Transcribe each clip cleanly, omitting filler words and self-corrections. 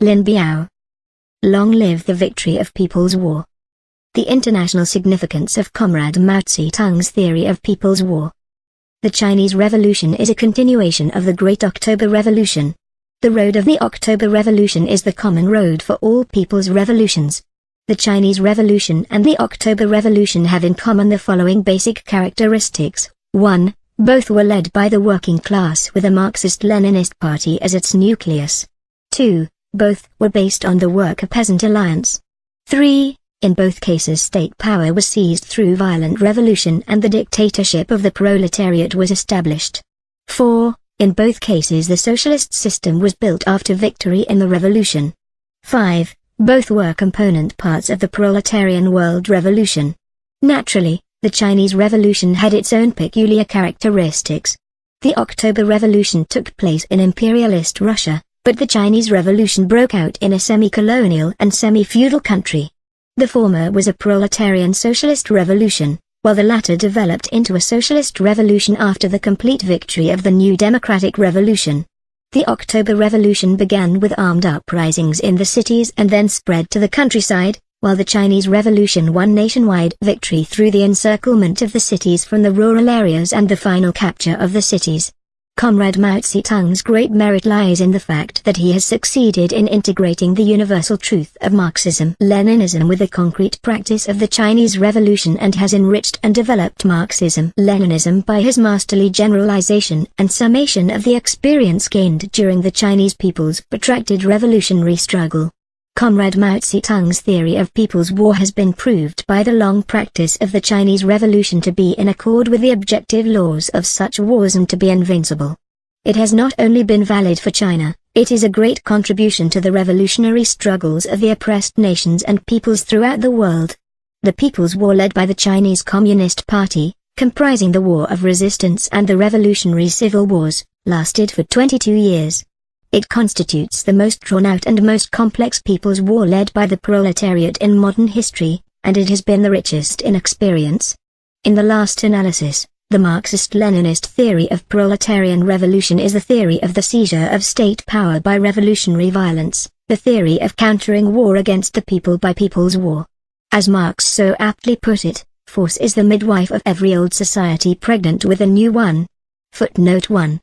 Lin Biao. Long live the victory of People's War. The international significance of Comrade Mao-Tse Tung's theory of People's War. The Chinese Revolution is a continuation of the Great October Revolution. The road of the October Revolution is the common road for all people's revolutions. The Chinese Revolution and the October Revolution have in common the following basic characteristics. 1. Both were led by the working class with a Marxist-Leninist party as its nucleus. 2. Both were based on the worker-peasant alliance. 3. In both cases state power was seized through violent revolution and the dictatorship of the proletariat was established. 4. In both cases the socialist system was built after victory in the revolution. 5. Both were component parts of the proletarian world revolution. Naturally, the Chinese Revolution had its own peculiar characteristics. The October Revolution took place in imperialist Russia, but the Chinese Revolution broke out in a semi-colonial and semi-feudal country. The former was a proletarian socialist revolution, while the latter developed into a socialist revolution after the complete victory of the new democratic revolution. The October Revolution began with armed uprisings in the cities and then spread to the countryside, while the Chinese Revolution won nationwide victory through the encirclement of the cities from the rural areas and the final capture of the cities. Comrade Mao-Tse Tung's great merit lies in the fact that he has succeeded in integrating the universal truth of Marxism-Leninism with the concrete practice of the Chinese Revolution and has enriched and developed Marxism-Leninism by his masterly generalization and summation of the experience gained during the Chinese people's protracted revolutionary struggle. Comrade Mao-Tse Tung's theory of People's War has been proved by the long practice of the Chinese Revolution to be in accord with the objective laws of such wars and to be invincible. It has not only been valid for China, it is a great contribution to the revolutionary struggles of the oppressed nations and peoples throughout the world. The People's War led by the Chinese Communist Party, comprising the War of Resistance and the Revolutionary Civil Wars, lasted for 22 years. It constitutes the most drawn-out and most complex people's war led by the proletariat in modern history, and it has been the richest in experience. In the last analysis, the Marxist-Leninist theory of proletarian revolution is the theory of the seizure of state power by revolutionary violence, the theory of countering war against the people by people's war. As Marx so aptly put it, force is the midwife of every old society pregnant with a new one. Footnote 1.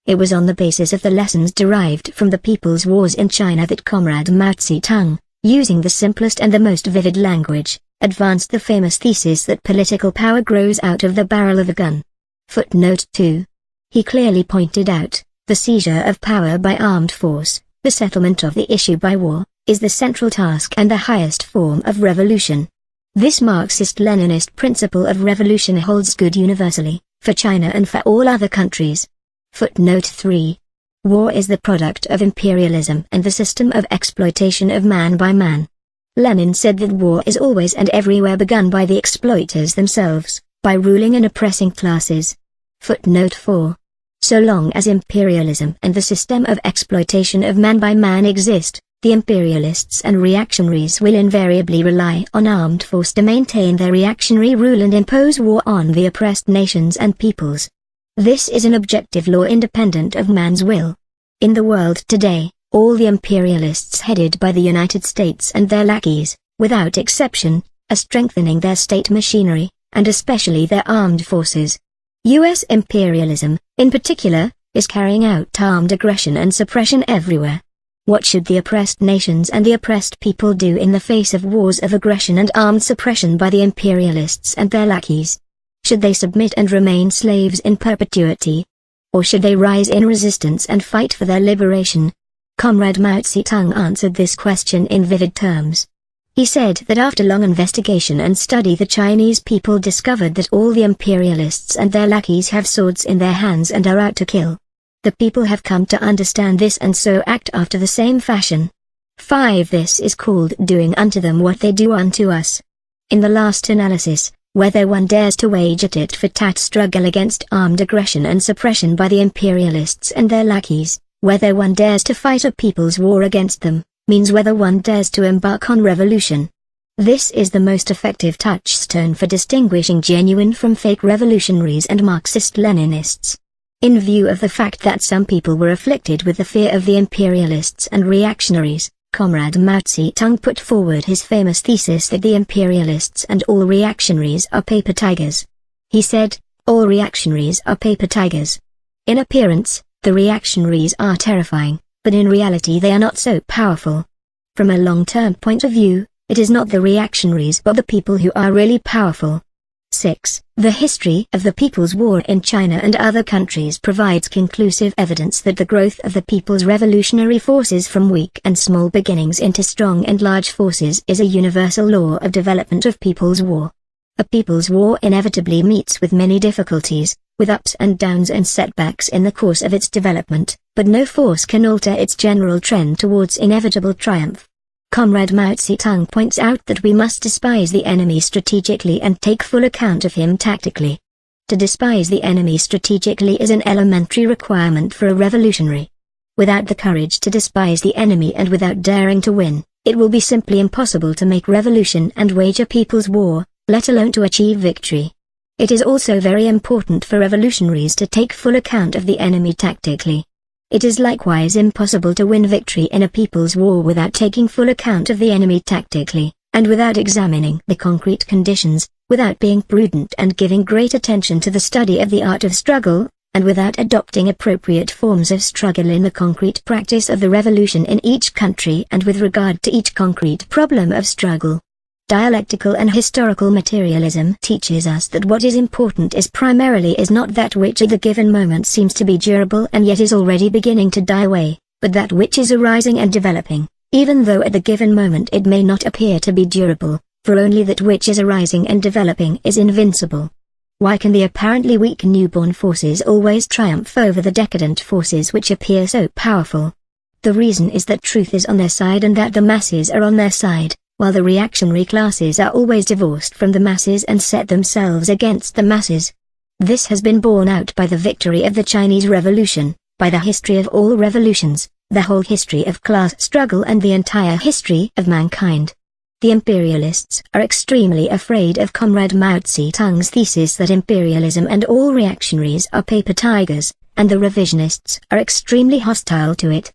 It was on the basis of the lessons derived from the People's Wars in China that Comrade Mao-Tse Tung, using the simplest and the most vivid language, advanced the famous thesis that political power grows out of the barrel of a gun. Footnote 2. He clearly pointed out, the seizure of power by armed force, the settlement of the issue by war, is the central task and the highest form of revolution. This Marxist-Leninist principle of revolution holds good universally, for China and for all other countries. Footnote 3. War is the product of imperialism and the system of exploitation of man by man. Lenin said that war is always and everywhere begun by the exploiters themselves, by ruling and oppressing classes. Footnote 4. So long as imperialism and the system of exploitation of man by man exist, the imperialists and reactionaries will invariably rely on armed force to maintain their reactionary rule and impose war on the oppressed nations and peoples. This is an objective law independent of man's will. In the world today, all the imperialists headed by the United States and their lackeys, without exception, are strengthening their state machinery, and especially their armed forces. U.S. imperialism, in particular, is carrying out armed aggression and suppression everywhere. What should the oppressed nations and the oppressed people do in the face of wars of aggression and armed suppression by the imperialists and their lackeys? Should they submit and remain slaves in perpetuity? Or should they rise in resistance and fight for their liberation? Comrade Mao-Tse Tung answered this question in vivid terms. He said that after long investigation and study the Chinese people discovered that all the imperialists and their lackeys have swords in their hands and are out to kill. The people have come to understand this and so act after the same fashion. 5. This is called doing unto them what they do unto us. In the last analysis, whether one dares to wage a tit-for-tat struggle against armed aggression and suppression by the imperialists and their lackeys, whether one dares to fight a people's war against them, means whether one dares to embark on revolution. This is the most effective touchstone for distinguishing genuine from fake revolutionaries and Marxist-Leninists. In view of the fact that some people were afflicted with the fear of the imperialists and reactionaries, Comrade Mao-Tse Tung put forward his famous thesis that the imperialists and all reactionaries are paper tigers. He said, all reactionaries are paper tigers. In appearance, the reactionaries are terrifying, but in reality they are not so powerful. From a long-term point of view, it is not the reactionaries but the people who are really powerful. 6. The history of the People's War in China and other countries provides conclusive evidence that the growth of the people's revolutionary forces from weak and small beginnings into strong and large forces is a universal law of development of People's War. A People's War inevitably meets with many difficulties, with ups and downs and setbacks in the course of its development, but no force can alter its general trend towards inevitable triumph. Comrade Mao-Tse Tung points out that we must despise the enemy strategically and take full account of him tactically. To despise the enemy strategically is an elementary requirement for a revolutionary. Without the courage to despise the enemy and without daring to win, it will be simply impossible to make revolution and wage a people's war, let alone to achieve victory. It is also very important for revolutionaries to take full account of the enemy tactically. It is likewise impossible to win victory in a people's war without taking full account of the enemy tactically, and without examining the concrete conditions, without being prudent and giving great attention to the study of the art of struggle, and without adopting appropriate forms of struggle in the concrete practice of the revolution in each country and with regard to each concrete problem of struggle. Dialectical and historical materialism teaches us that what is important is not that which at the given moment seems to be durable and yet is already beginning to die away, but that which is arising and developing, even though at the given moment it may not appear to be durable, for only that which is arising and developing is invincible. Why can the apparently weak newborn forces always triumph over the decadent forces which appear so powerful? The reason is that truth is on their side and that the masses are on their side, while the reactionary classes are always divorced from the masses and set themselves against the masses. This has been borne out by the victory of the Chinese Revolution, by the history of all revolutions, the whole history of class struggle and the entire history of mankind. The imperialists are extremely afraid of Comrade Mao-Tse Tung's thesis that imperialism and all reactionaries are paper tigers, and the revisionists are extremely hostile to it.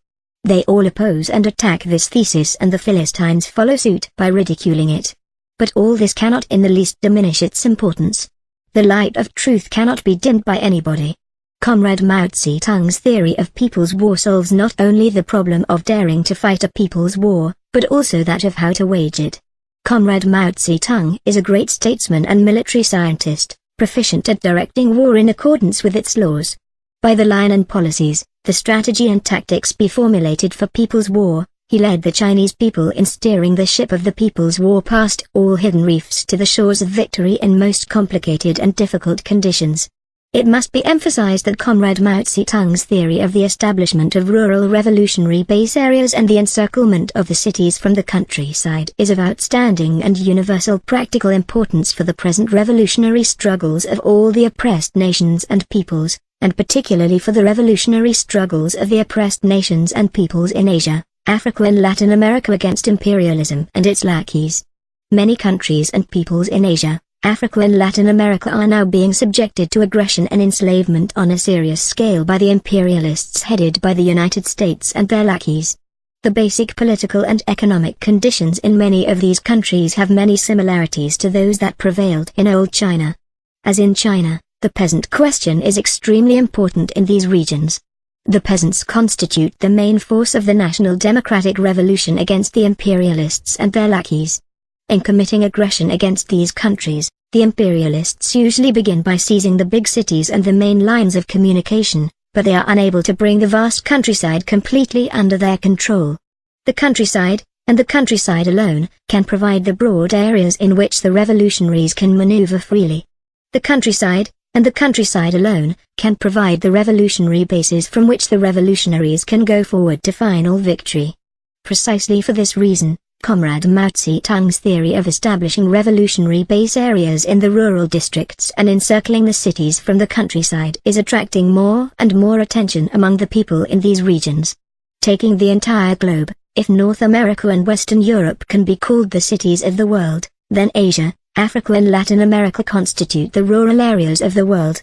They all oppose and attack this thesis and the Philistines follow suit by ridiculing it. But all this cannot in the least diminish its importance. The light of truth cannot be dimmed by anybody. Comrade Mao-Tse Tung's theory of people's war solves not only the problem of daring to fight a people's war, but also that of how to wage it. Comrade Mao-Tse Tung is a great statesman and military scientist, proficient at directing war in accordance with its laws. By the line and policies, the strategy and tactics be formulated for People's War, he led the Chinese people in steering the ship of the People's War past all hidden reefs to the shores of victory in most complicated and difficult conditions. It must be emphasized that Comrade Mao-Tse Tung's theory of the establishment of rural revolutionary base areas and the encirclement of the cities from the countryside is of outstanding and universal practical importance for the present revolutionary struggles of all the oppressed nations and peoples, and particularly for the revolutionary struggles of the oppressed nations and peoples in Asia, Africa and Latin America against imperialism and its lackeys. Many countries and peoples in Asia, Africa and Latin America are now being subjected to aggression and enslavement on a serious scale by the imperialists headed by the United States and their lackeys. The basic political and economic conditions in many of these countries have many similarities to those that prevailed in old China. As in China, the peasant question is extremely important in these regions. The peasants constitute the main force of the national democratic revolution against the imperialists and their lackeys. In committing aggression against these countries, the imperialists usually begin by seizing the big cities and the main lines of communication, but they are unable to bring the vast countryside completely under their control. The countryside, and the countryside alone, can provide the broad areas in which the revolutionaries can maneuver freely. The countryside, and the countryside alone, can provide the revolutionary bases from which the revolutionaries can go forward to final victory. Precisely for this reason, Comrade Mao-Tse Tung's theory of establishing revolutionary base areas in the rural districts and encircling the cities from the countryside is attracting more and more attention among the people in these regions. Taking the entire globe, if North America and Western Europe can be called the cities of the world, then Asia, Africa and Latin America constitute the rural areas of the world.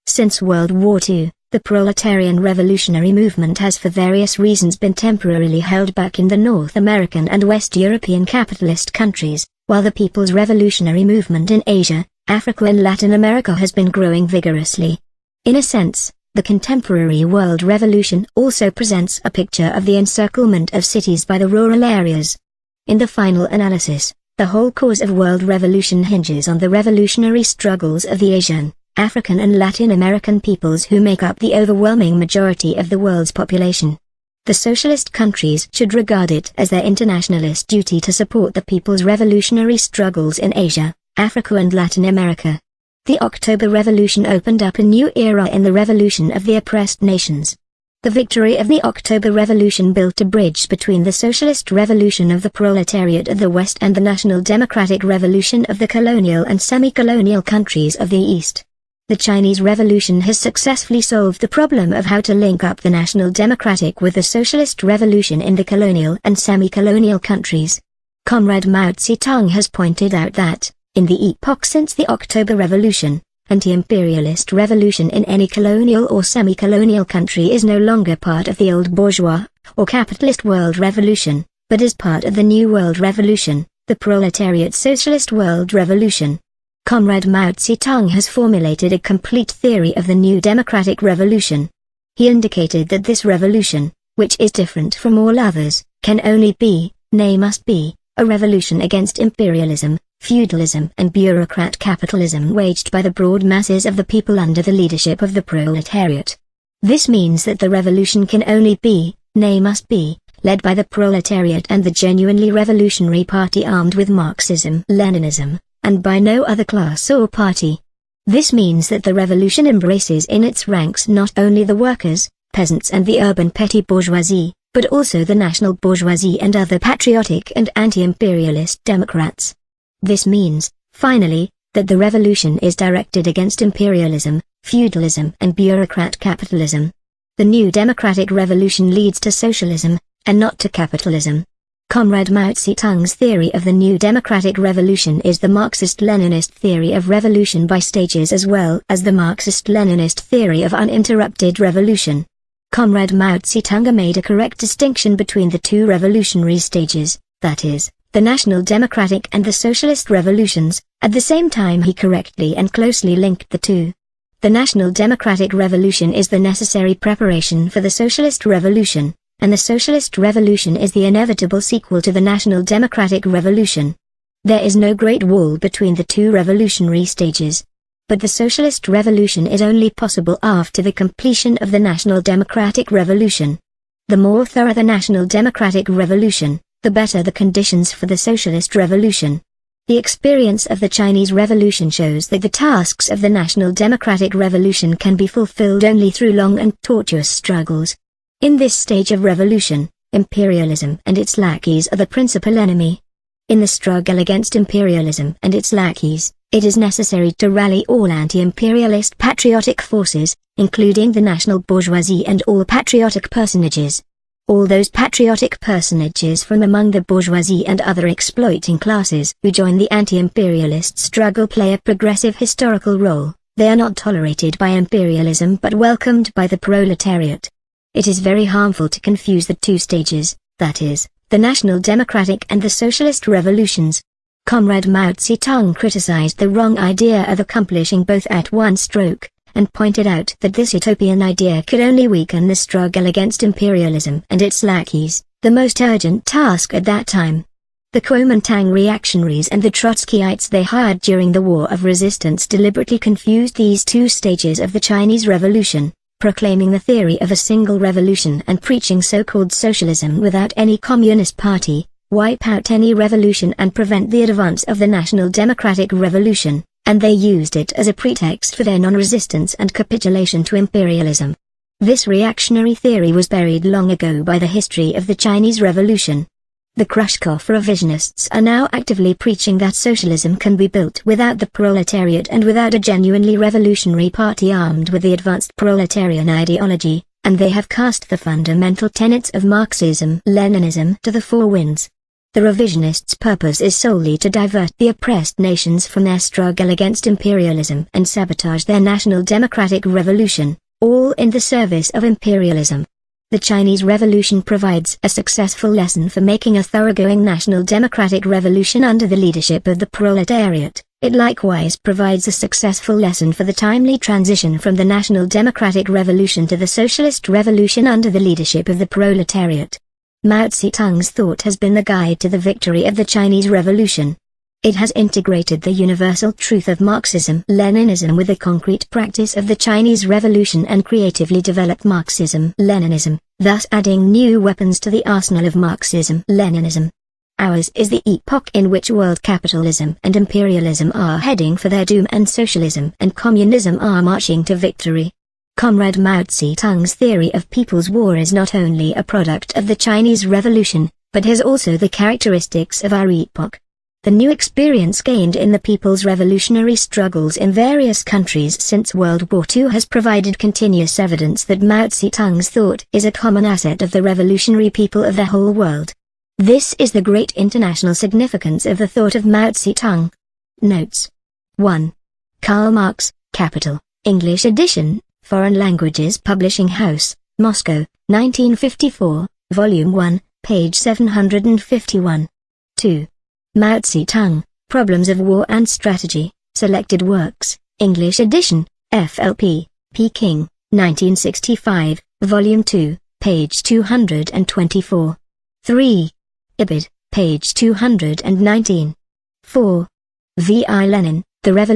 Since World War II, The proletarian revolutionary movement has for various reasons been temporarily held back in the North American and West European capitalist countries, while the People's Revolutionary Movement in Asia, Africa and Latin America has been growing vigorously. In a sense, the contemporary world revolution also presents a picture of the encirclement of cities by the rural areas. In the final analysis, the whole cause of world revolution hinges on the revolutionary struggles of the Asian, African and Latin American peoples who make up the overwhelming majority of the world's population. The socialist countries should regard it as their internationalist duty to support the people's revolutionary struggles in Asia, Africa and Latin America. The October Revolution opened up a new era in the revolution of the oppressed nations. The victory of the October Revolution built a bridge between the socialist revolution of the proletariat of the West and the national democratic revolution of the colonial and semi-colonial countries of the East. The Chinese Revolution has successfully solved the problem of how to link up the national democratic with the socialist revolution in the colonial and semi-colonial countries. Comrade Mao-Tse has pointed out that, in the epoch since the October Revolution, anti-imperialist revolution in any colonial or semi-colonial country is no longer part of the old bourgeois, or capitalist world revolution, but is part of the new world revolution, the proletariat socialist world revolution. Comrade Mao-Tse has formulated a complete theory of the new democratic revolution. He indicated that this revolution, which is different from all others, can only be, nay must be, a revolution against imperialism, feudalism and bureaucrat capitalism waged by the broad masses of the people under the leadership of the proletariat. This means that the revolution can only be, nay must be, led by the proletariat and the genuinely revolutionary party armed with Marxism-Leninism, and by no other class or party. This means that the revolution embraces in its ranks not only the workers, peasants and the urban petty bourgeoisie, but also the national bourgeoisie and other patriotic and anti-imperialist democrats. This means, finally, that the revolution is directed against imperialism, feudalism and bureaucrat capitalism. The new democratic revolution leads to socialism, and not to capitalism. Comrade Mao-Tse theory of the new democratic revolution is the Marxist-Leninist theory of revolution by stages as well as the Marxist-Leninist theory of uninterrupted revolution. Comrade Mao-Tse made a correct distinction between the two revolutionary stages, that is, the national democratic and the socialist revolutions. At the same time he correctly and closely linked the two. The national democratic revolution is the necessary preparation for the socialist revolution, and the socialist revolution is the inevitable sequel to the national democratic revolution. There is no great wall between the two revolutionary stages. But the socialist revolution is only possible after the completion of the national democratic revolution. The more thorough the national democratic revolution, the better the conditions for the socialist revolution. The experience of the Chinese Revolution shows that the tasks of the national democratic revolution can be fulfilled only through long and tortuous struggles. In this stage of revolution, imperialism and its lackeys are the principal enemy. In the struggle against imperialism and its lackeys, it is necessary to rally all anti-imperialist patriotic forces, including the national bourgeoisie and all patriotic personages. All those patriotic personages from among the bourgeoisie and other exploiting classes who join the anti-imperialist struggle play a progressive historical role. They are not tolerated by imperialism but welcomed by the proletariat. It is very harmful to confuse the two stages, that is, the national democratic and the socialist revolutions. Comrade Mao-Tse criticized the wrong idea of accomplishing both at one stroke, and pointed out that this utopian idea could only weaken the struggle against imperialism and its lackeys, the most urgent task at that time. The Kuomintang reactionaries and the Trotskyites they hired during the War of Resistance deliberately confused these two stages of the Chinese Revolution, proclaiming the theory of a single revolution and preaching so-called socialism without any communist party, wipe out any revolution and prevent the advance of the national democratic revolution, and they used it as a pretext for their non-resistance and capitulation to imperialism. This reactionary theory was buried long ago by the history of the Chinese Revolution. The Khrushchev revisionists are now actively preaching that socialism can be built without the proletariat and without a genuinely revolutionary party armed with the advanced proletarian ideology, and they have cast the fundamental tenets of Marxism-Leninism to the four winds. The revisionists' purpose is solely to divert the oppressed nations from their struggle against imperialism and sabotage their national democratic revolution, all in the service of imperialism. The Chinese Revolution provides a successful lesson for making a thoroughgoing national democratic revolution under the leadership of the proletariat. It likewise provides a successful lesson for the timely transition from the national democratic revolution to the socialist revolution under the leadership of the proletariat. Mao-Tse-tung's thought has been the guide to the victory of the Chinese Revolution. It has integrated the universal truth of Marxism-Leninism with the concrete practice of the Chinese Revolution and creatively developed Marxism-Leninism, thus adding new weapons to the arsenal of Marxism-Leninism. Ours is the epoch in which world capitalism and imperialism are heading for their doom and socialism and communism are marching to victory. Comrade Mao-Tse-tung's theory of people's war is not only a product of the Chinese Revolution, but has also the characteristics of our epoch. The new experience gained in the people's revolutionary struggles in various countries since World War II has provided continuous evidence that Mao-Tse-tung's thought is a common asset of the revolutionary people of the whole world. This is the great international significance of the thought of Mao-Tse-tung. Notes. 1. Karl Marx, Capital, English edition, Foreign Languages Publishing House, Moscow, 1954, Volume 1, page 751. 2. Mao-Tse-tung, Problems of War and Strategy, Selected Works, English edition, FLP, Peking, 1965, Volume 2, page 224. 3. Ibid, page 219. 4. V. I. Lenin, The Revolution.